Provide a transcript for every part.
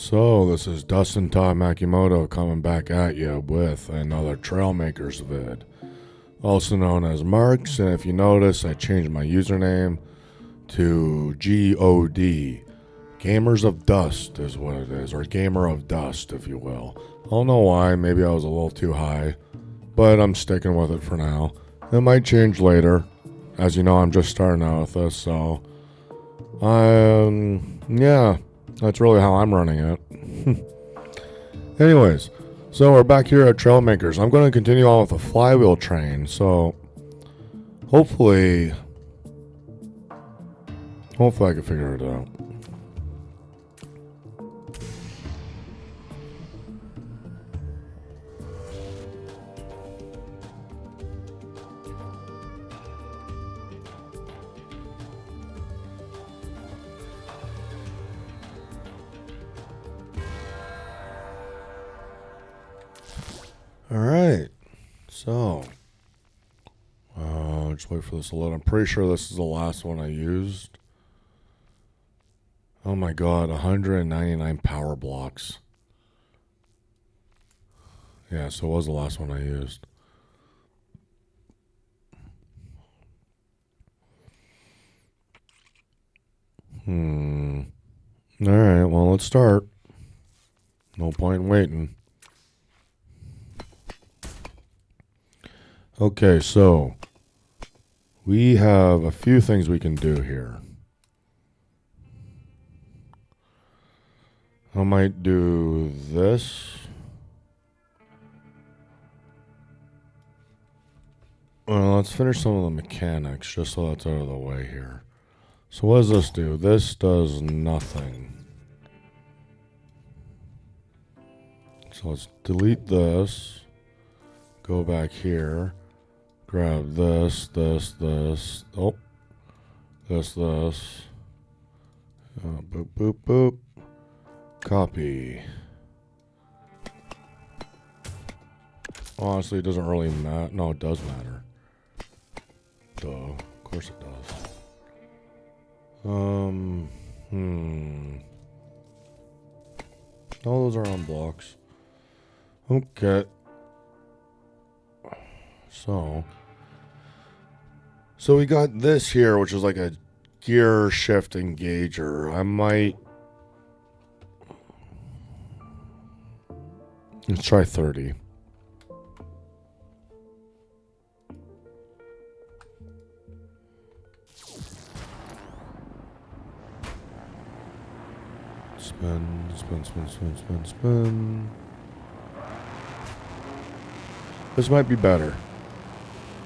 So, this is Dustin Todd Makimoto coming back at you with another Trailmakers vid, also known as Marks, and if you notice, I changed my username to GOD. Gamers of Dust is what it is, or Gamer of Dust, if you will. I don't know why, maybe I was a little too high, but I'm sticking with it for now. It might change later. As you know, I'm just starting out with this, so yeah, that's really how I'm running it. Anyways, so we're back here at Trailmakers. I'm going to continue on with the Flywheel train, so hopefully I can figure it out. Alright, so just wait for this to load. I'm pretty sure this is the last one I used. Oh my god, 199 power blocks. Yeah, so it was the last one I used. Alright, well, let's start. No point in waiting. Okay, so we have a few things we can do here. I might do this. Well, let's finish some of the mechanics just so that's out of the way here. So what does this do? This does nothing. So let's delete this. Go back here. Grab this. Oh. This. Boop, boop, boop. Copy. Honestly, it doesn't really matter. No, it does matter. Duh. Of course it does. All those are on blocks. Okay. So we got this here, which is like a gear shift engager. Let's try 30. Spin. This might be better.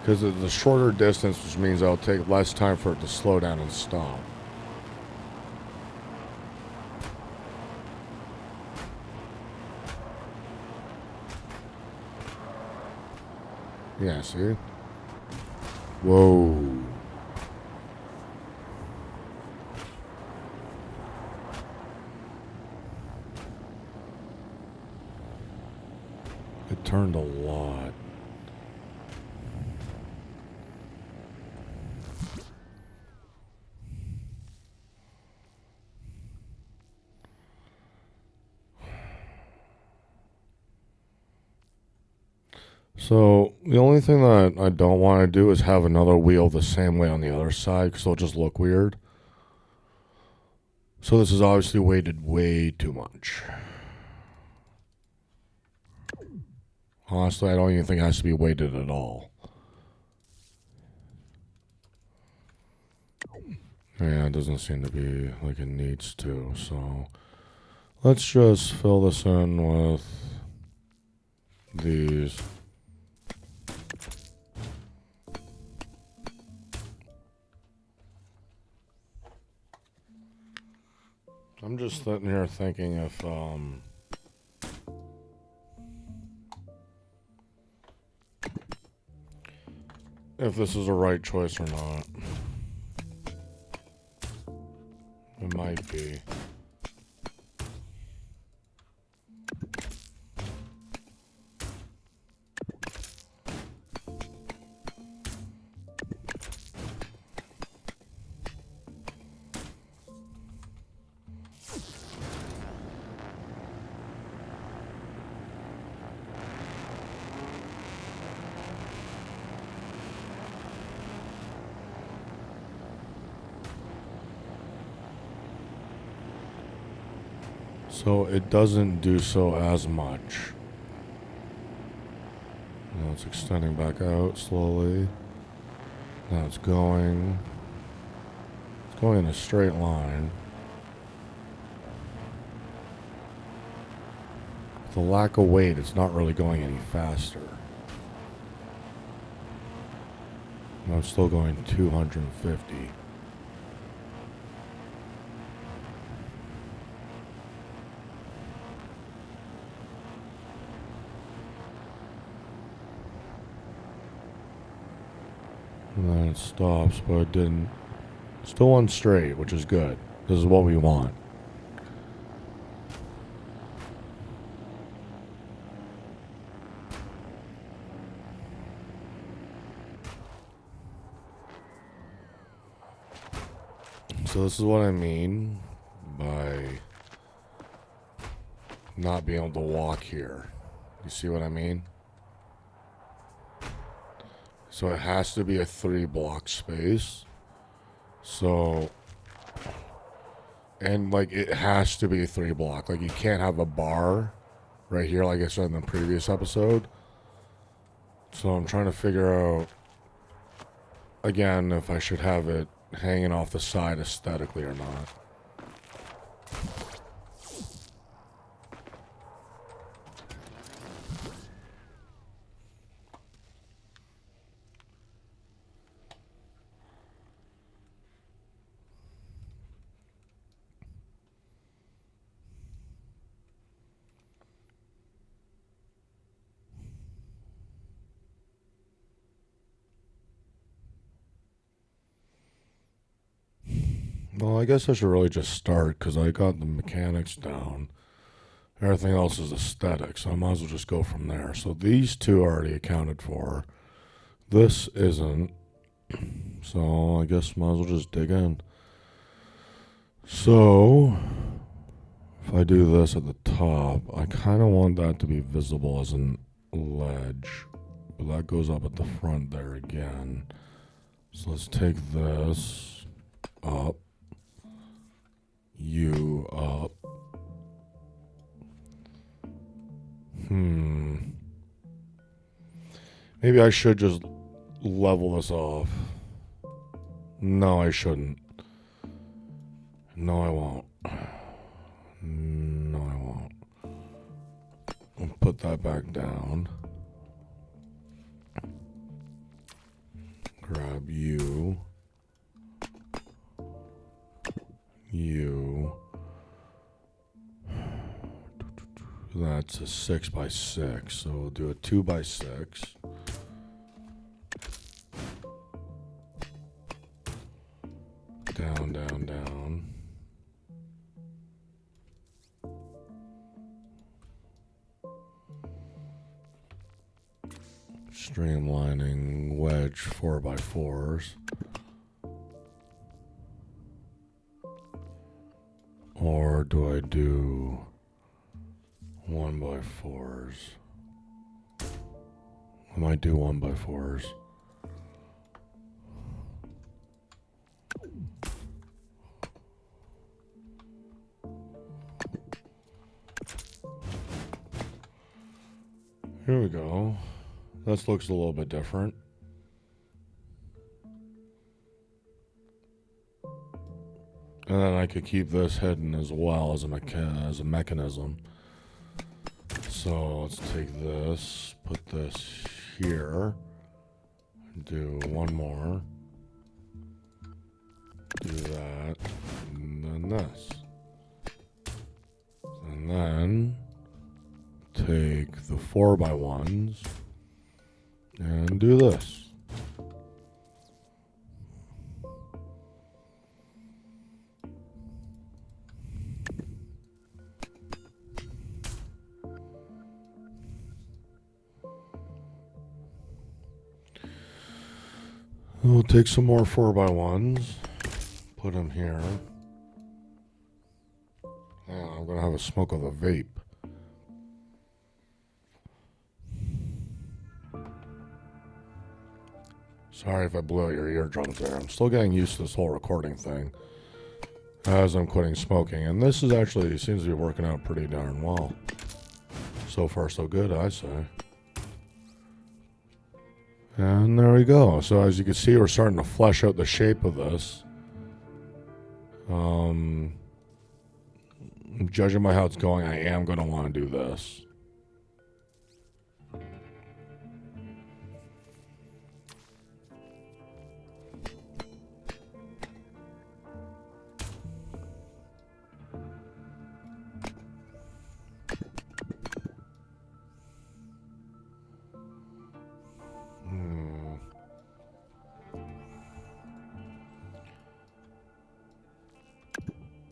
Because it's a shorter distance, which means it'll take less time for it to slow down and stop. Yeah, see? Whoa. It turned a lot. So, the only thing that I don't want to do is have another wheel the same way on the other side, because it'll just look weird. So this is obviously weighted way too much. Honestly, I don't even think it has to be weighted at all. Yeah, it doesn't seem to be like it needs to, so let's just fill this in with these. I'm just sitting here thinking if this is the right choice or not. It might be. So it doesn't do so as much. Now it's extending back out slowly. Now it's going in a straight line. With the lack of weight, it's not really going any faster. And I'm still going 250. And then it stops, but it didn't. Still on straight, which is good. This is what we want. So this is what I mean by not being able to walk here. You see what I mean? So it has to be a 3-block space. So, and like it has to be a 3-block. Like you can't have a bar right here like I said in the previous episode. So I'm trying to figure out, again, if I should have it hanging off the side aesthetically or not. Well, I guess I should really just start because I got the mechanics down. Everything else is aesthetic, so I might as well just go from there. So these two are already accounted for. This isn't. So I guess might as well just dig in. So if I do this at the top, I kind of want that to be visible as an ledge. But that goes up at the front there again. So let's take this up. You up. Maybe I should just level this off. No, I shouldn't. No, I won't. No, I won't. I'll put that back down. Grab you. You. That's a 6x6, so we'll do a 2x6. Down, down, down. Streamlining wedge 4x4s. Or do I do 1x4s? I might do 1x4s. Here we go. This looks a little bit different. And then I could keep this hidden as well as a mechanism. So let's take this, put this here, do one more, do that, and then this. And then take the 4x1s and do this. We'll take some more 4x1s, put them here. Yeah, I'm going to have a smoke of a vape. Sorry if I blew out your eardrums there. I'm still getting used to this whole recording thing. as I'm quitting smoking. And this is actually seems to be working out pretty darn well. So far, so good, I say. And there we go. So as you can see, we're starting to flesh out the shape of this. Judging by how it's going, I am going to want to do this.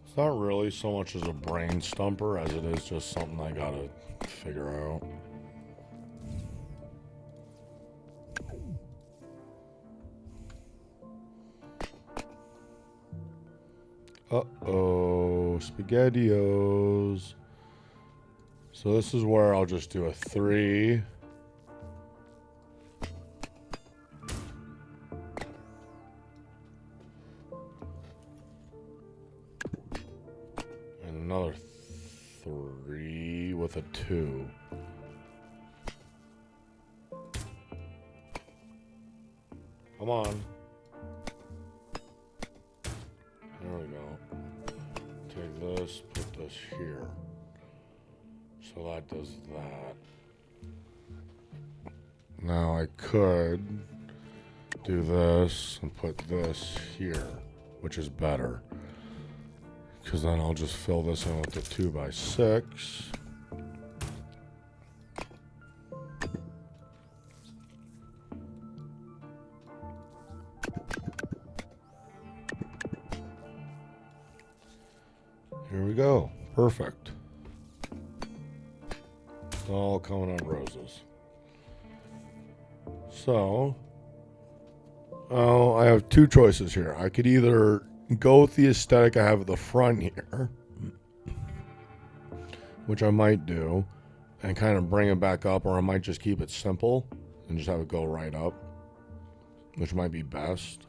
It's not really so much as a brain stumper as it is just something I gotta figure out. Uh-oh, SpaghettiOs. So this is where I'll just do a 3. And another 3 with a 2. Come on. There we go. Take this, put this here. So that does that. Now I could do this and put this here, which is better. Because then I'll just fill this in with the 2x6. Here we go. Perfect. It's all coming on roses. So, I have 2 choices here. I could either go with the aesthetic I have at the front here, which I might do, and kind of bring it back up, or I might just keep it simple and just have it go right up, which might be best.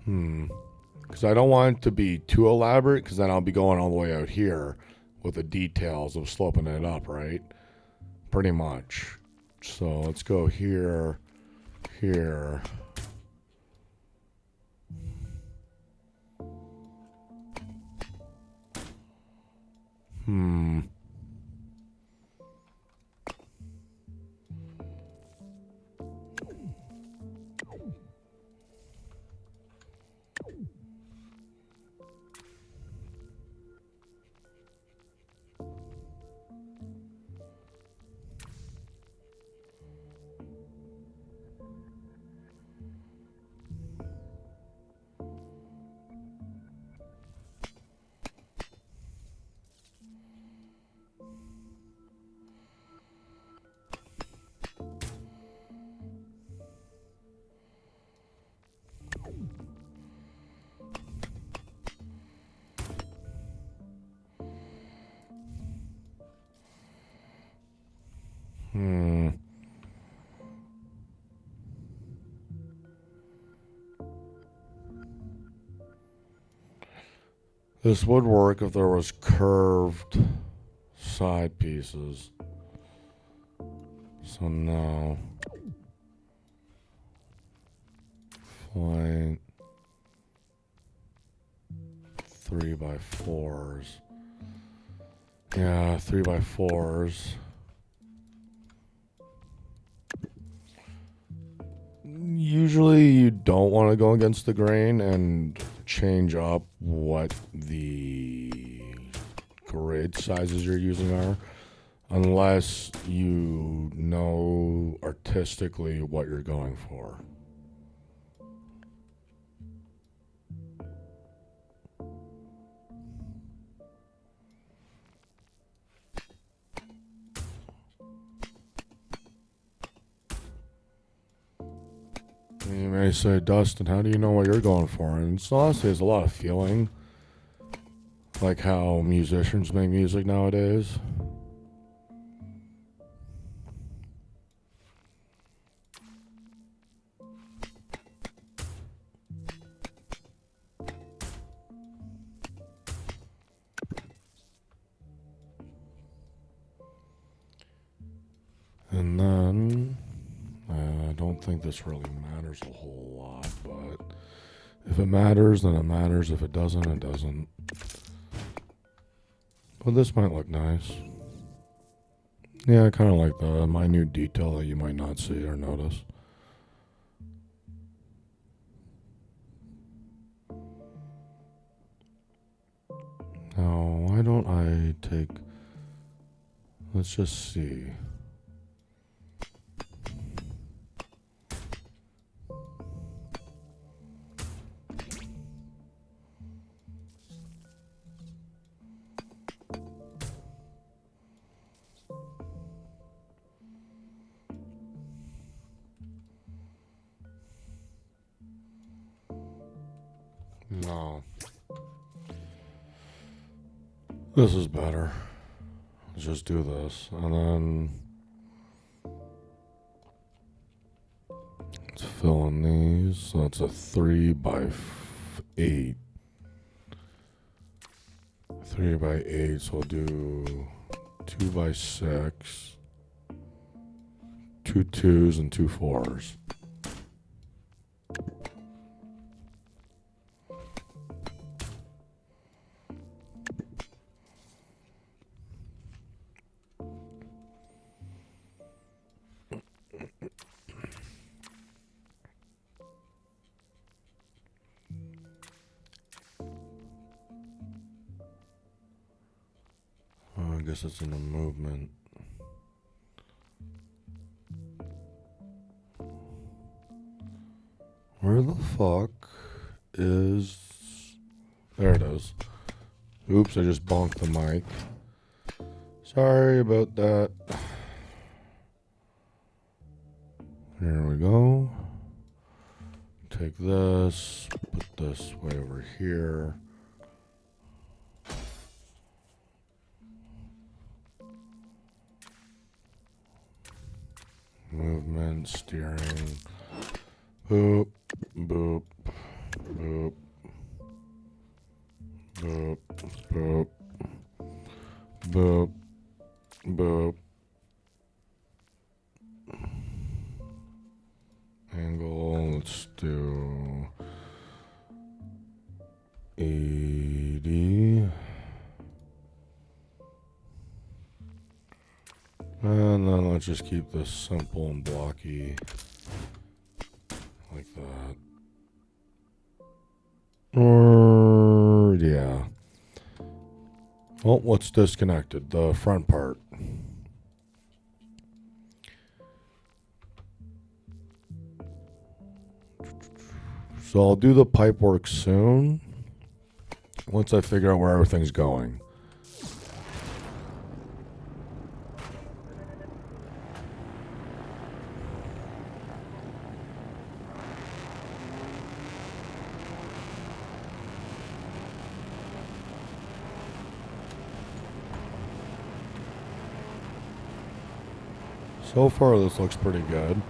Because I don't want it to be too elaborate, because then I'll be going all the way out here with the details of sloping it up, right? Pretty much. So let's go here, here. This would work if there was curved side pieces. So no. Flank 3x4s. Yeah, 3x4s. Usually you don't want to go against the grain and change up what the grid sizes you're using are, unless you know artistically what you're going for. You may say, Dustin, how do you know what you're going for? And it's honestly, there's a lot of feeling, like how musicians make music nowadays. don't think this really matters a whole lot, but if it matters, then it matters. If it doesn't, it doesn't. But this might look nice. Yeah, I kind of like the minute detail that you might not see or notice. Now, why don't I take... Let's just see. No. This is better. Let's just do this. And then let's fill in these. So that's a 3 by 8. 3 by 8. So we'll do 2 by 6. 2 2s and 2 4s. I guess it's in a movement. Where the fuck is... There it is. Oops, I just bonked the mic. Sorry about that. Here we go. Take this, put this way over here. Movement, steering. Boop, boop, boop, boop, boop, boop, boop. Angle, let's do 80. And then let's just keep this simple and blocky like that. Or, yeah. Well, what's disconnected? The front part. So I'll do the pipe work soon, once I figure out where everything's going. So far, this looks pretty good.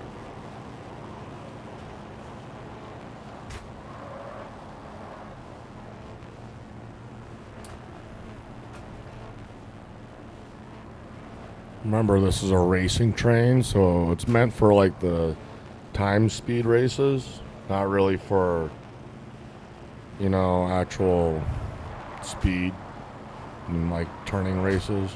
Remember, this is a racing train, so it's meant for like the time speed races, not really for, you know, actual speed and like turning races.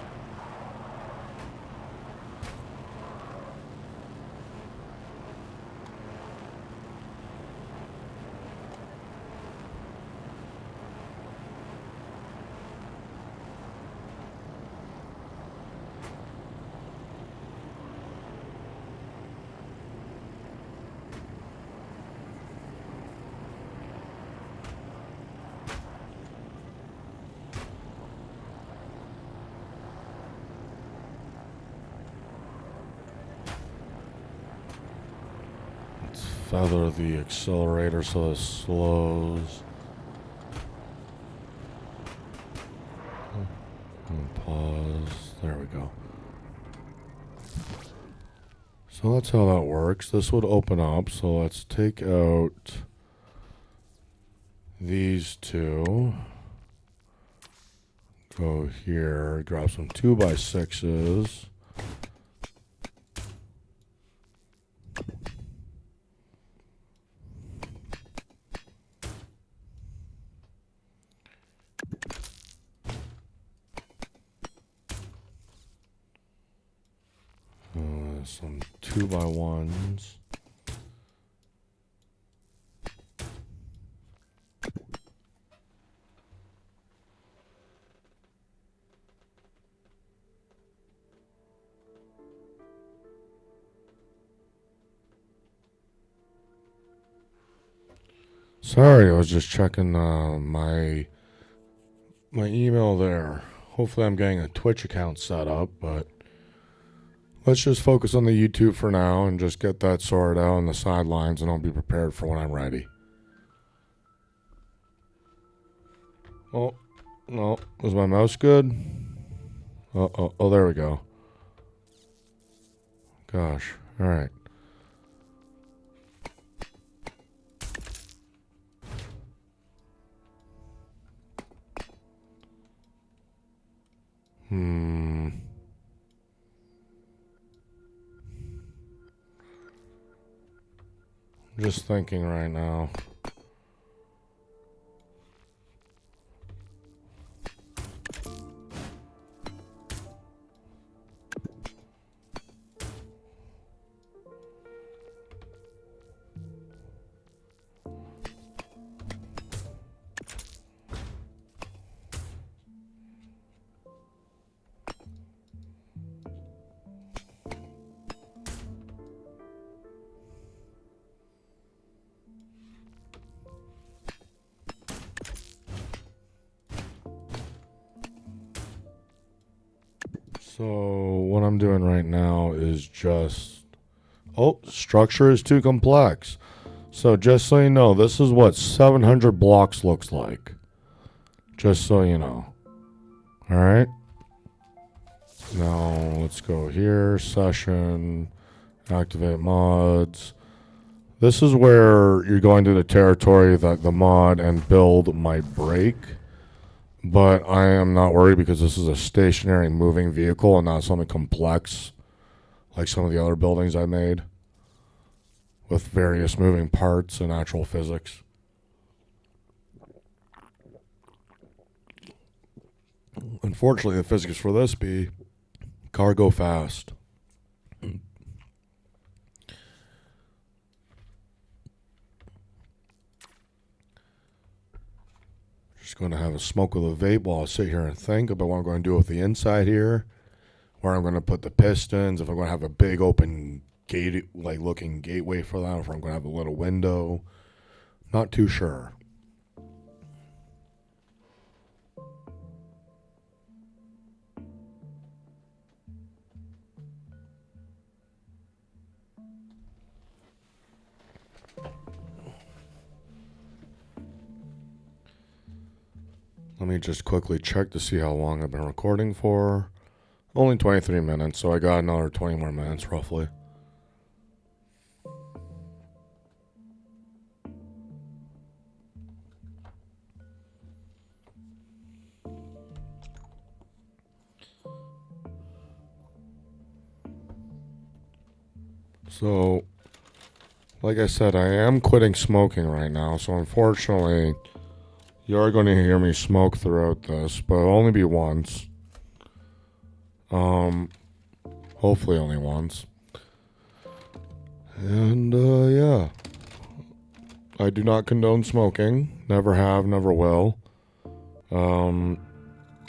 Feather the accelerator so it slows. And pause. There we go. So that's how that works. This would open up. So let's take out these two. Go here. Grab some 2x6s. some 2x1s. Sorry, I was just checking my email there. Hopefully I'm getting a Twitch account set up, but let's just focus on the YouTube for now and just get that sorted out on the sidelines, and I'll be prepared for when I'm ready. Oh, no. Is my mouse good? Oh, there we go. Gosh. All right. Just thinking right now. So what I'm doing right now is just... Oh, structure is too complex. So just so you know, this is what 700 blocks looks like. Just so you know. Alright? Now let's go here, session, activate mods. This is where you're going to the territory that the mod and build might break. But I am not worried because this is a stationary moving vehicle and not something complex like some of the other buildings I made with various moving parts and actual physics. Unfortunately, the physics for this be car go fast. Just going to have a smoke of the vape while I sit here and think about what I'm going to do with the inside here, where I'm going to put the pistons, if I'm going to have a big open gate, like looking gateway for that, or if I'm going to have a little window. Not too sure. Let me just quickly check to see how long I've been recording for. Only 23 minutes, so I got another 20 more minutes roughly. So, like I said, I am quitting smoking right now, so unfortunately, you are going to hear me smoke throughout this, but it'll only be once. Hopefully only once. And, yeah. I do not condone smoking. Never have, never will.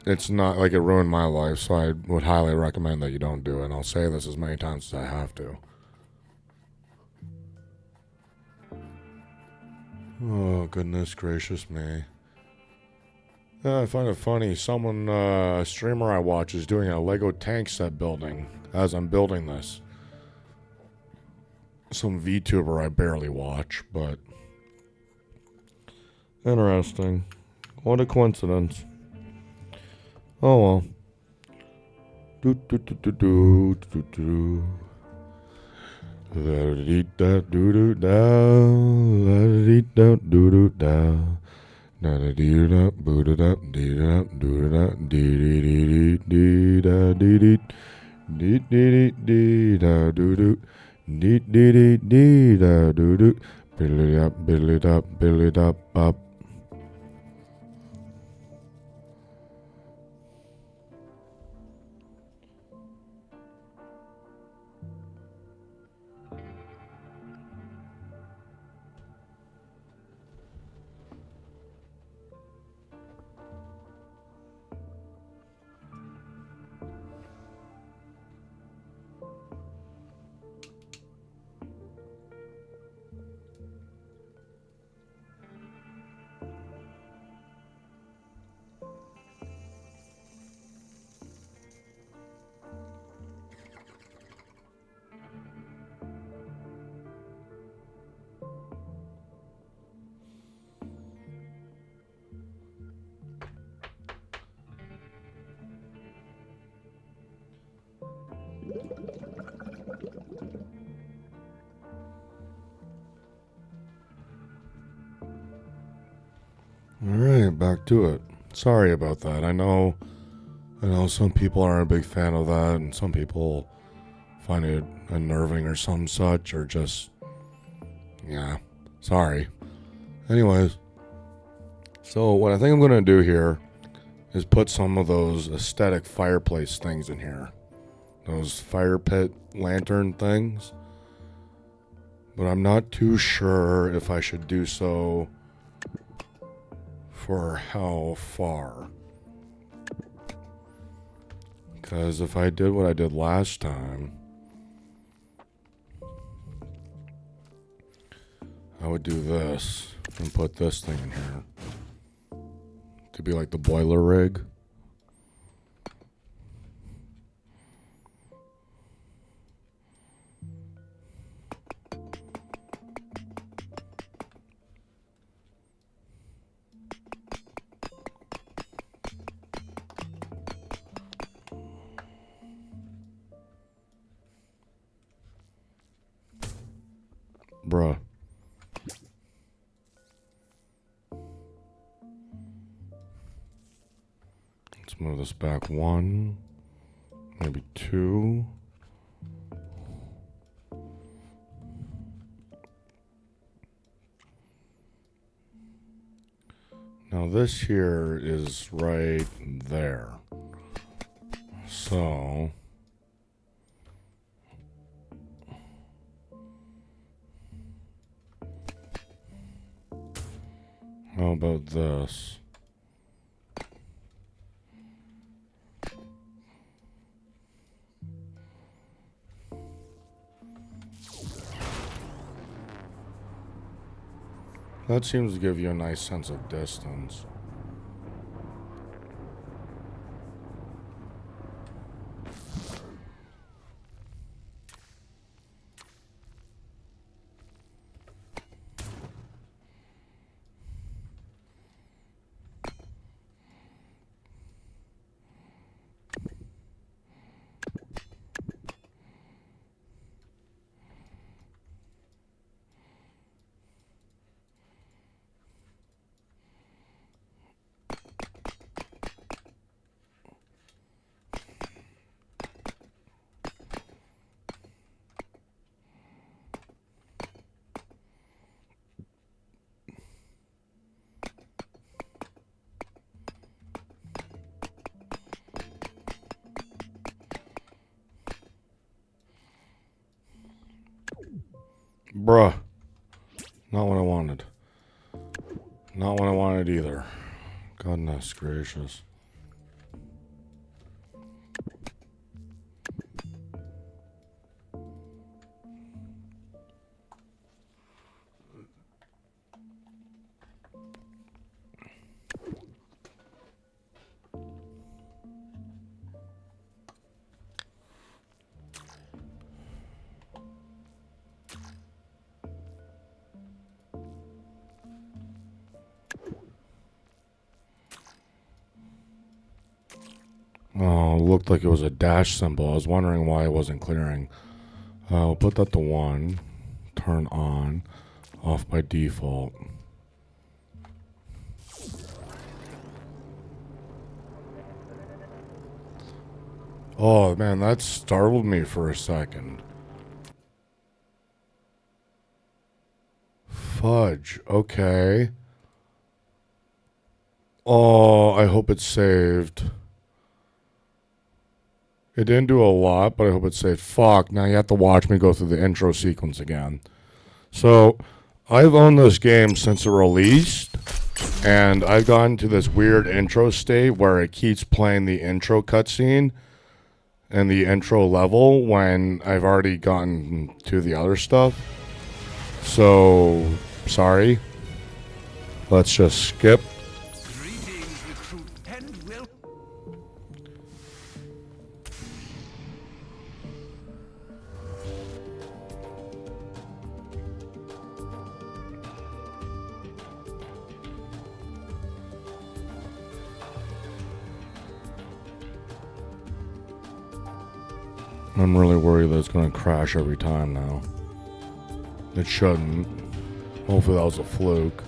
It's not like it ruined my life, so I would highly recommend that you don't do it. And I'll say this as many times as I have to. Oh, goodness gracious me. I find it funny. Someone, a streamer I watch is doing a Lego tank set building as I'm building this. Some VTuber I barely watch, but interesting. What a coincidence. Oh well. Do do do do do do do. La dee da do do da. La dee da do do da. Da da dee da boo da da dee da do da dee dee dee dee da dee dee dee dee dee da do do dee dee dee dee da do do billy da bop. Alright, back to it. Sorry about that. I know some people aren't a big fan of that, and some people find it unnerving or some such, or just, yeah, sorry. Anyways, so what I think I'm going to do here is put some of those aesthetic fireplace things in here. Those fire pit lantern things. But I'm not too sure if I should do so for how far. Because if I did what I did last time, I would do this and put this thing in here to be like the boiler rig. Bruh. Let's move this back one, maybe two. Now this here is right there. So how about this? That seems to give you a nice sense of distance. Bruh. Not what I wanted. Not what I wanted either. Goodness gracious. Oh, it looked like it was a dash symbol. I was wondering why it wasn't clearing. We'll put that to 1. Turn on. Off by default. Oh, man, that startled me for a second. Fudge. Okay. Oh, I hope it's saved. It didn't do a lot, but I hope it saved. Fuck, now you have to watch me go through the intro sequence again. So, I've owned this game since it released, and I've gotten to this weird intro state where it keeps playing the intro cutscene and the intro level when I've already gotten to the other stuff. So, sorry. Let's just skip. I'm really worried that it's going to crash every time now. It shouldn't. Hopefully that was a fluke.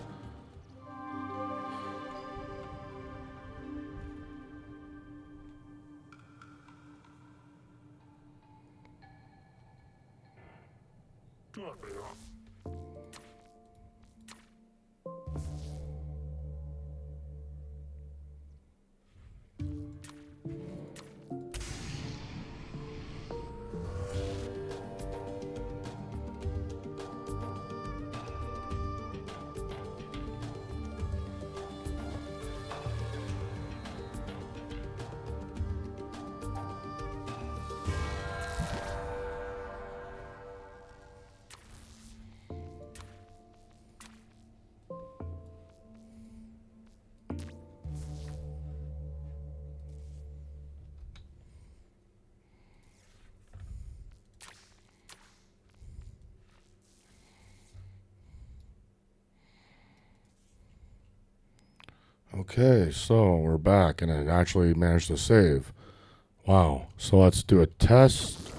Okay, so we're back and it actually managed to save. Wow. So let's do a test.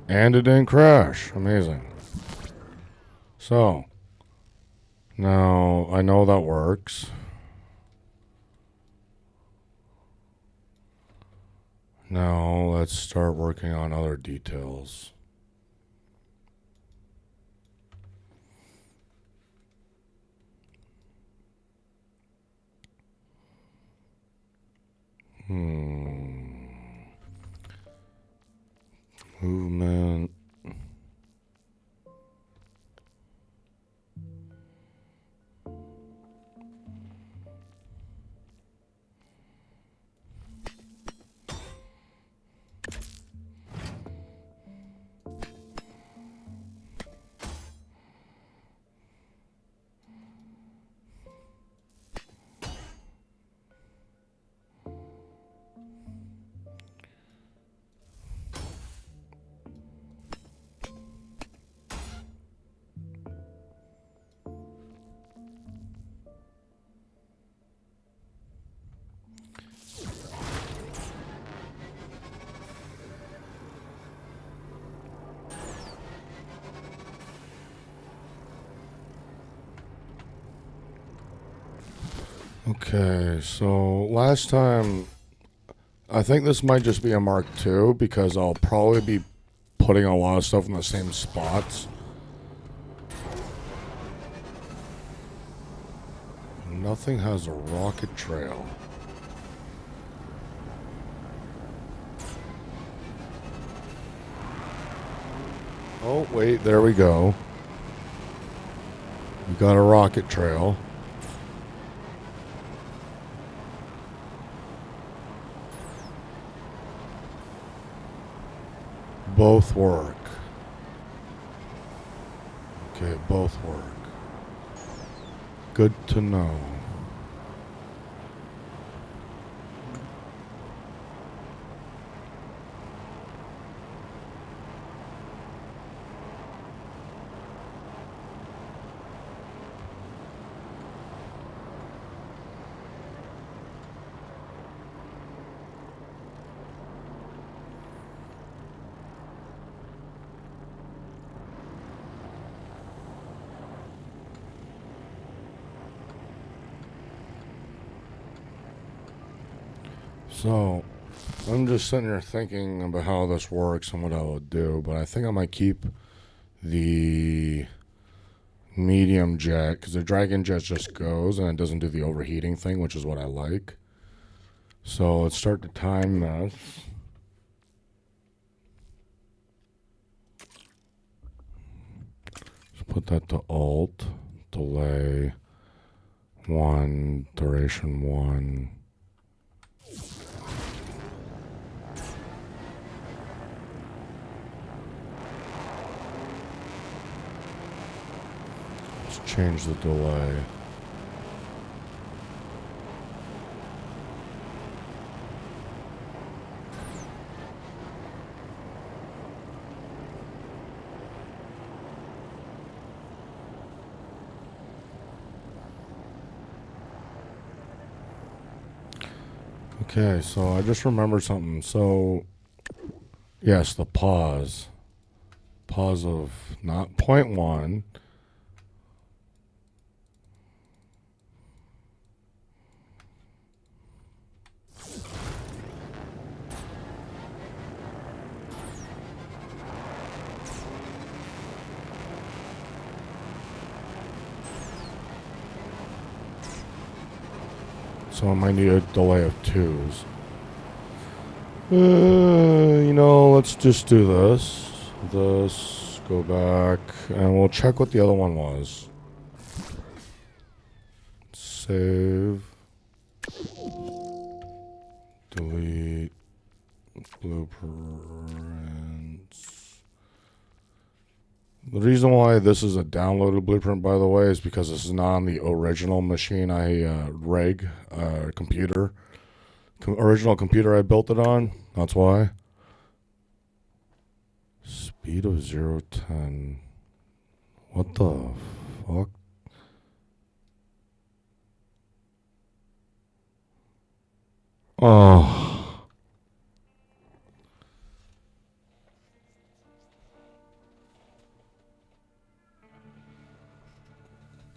And it didn't crash. Amazing. So, now I know that works. Now let's start working on other details. Movement. Okay, so last time, I think this might just be a Mark II because I'll probably be putting a lot of stuff in the same spots. Nothing has a rocket trail. Oh, wait, there we go. We got a rocket trail. Both work. Okay, both work. Good to know. So, I'm just sitting here thinking about how this works and what I would do, but I think I might keep the medium jet because the dragon jet just goes and it doesn't do the overheating thing, which is what I like. So, let's start to time this. Let's put that to Alt, delay 1, duration 1. Change the delay. Okay, so I just remembered something. So, yes, the pause. Pause of not 0.1. So I might need a delay of 2s. Let's just do this. This, go back, and we'll check what the other one was. Save. Delete. Blueprints. The reason why this is a downloaded blueprint, by the way, is because this is not on the original machine computer. Original computer I built it on. That's why. Speed of 0 to 10. What the fuck? Oh.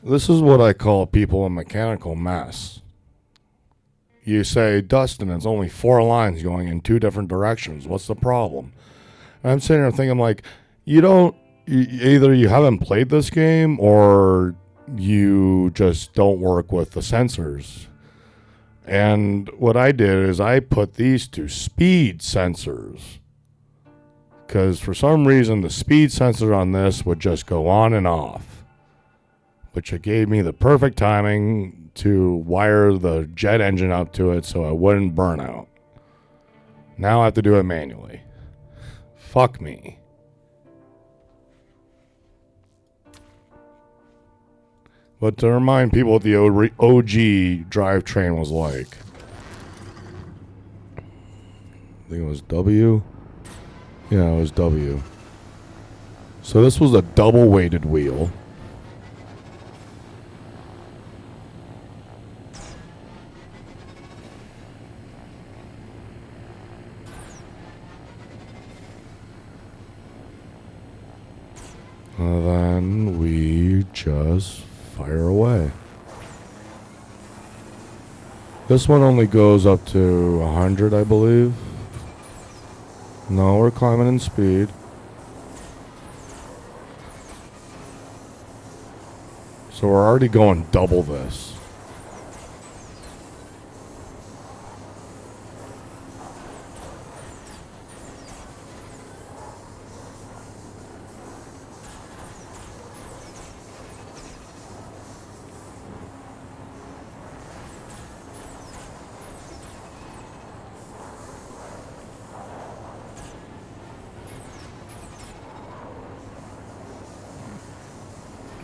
This is what I call people a mechanical mess. You say, Dustin, it's only 4 lines going in 2 different directions. What's the problem? And I'm sitting there thinking, like, either you haven't played this game or you just don't work with the sensors. And what I did is I put these to speed sensors. Because for some reason, the speed sensor on this would just go on and off. Which it gave me the perfect timing to wire the jet engine up to it so it wouldn't burn out. Now I have to do it manually. Fuck me. But to remind people what the OG drivetrain was like. I think it was W. Yeah, it was W. So this was a double weighted wheel. And then we just fire away. This one only goes up to 100, I believe. No, we're climbing in speed. So we're already going double this.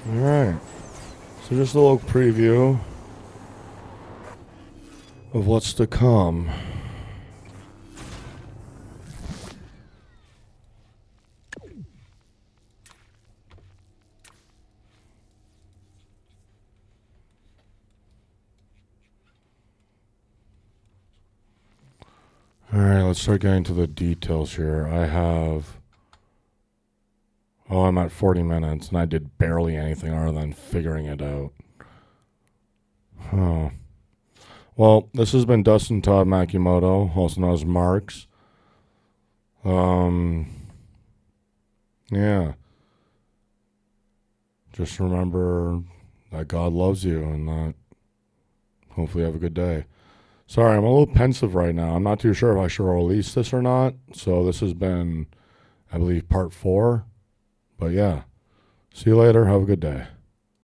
Alright, so just a little preview of what's to come. Alright, let's start getting to the details here. I'm at 40 minutes, and I did barely anything other than figuring it out. Oh. Well, this has been Dustin Todd Makimoto, also known as Marks. Yeah. Just remember that God loves you, and that hopefully you have a good day. Sorry, I'm a little pensive right now. I'm not too sure if I should release this or not. So this has been, I believe, part 4. But yeah, see you later. Have a good day.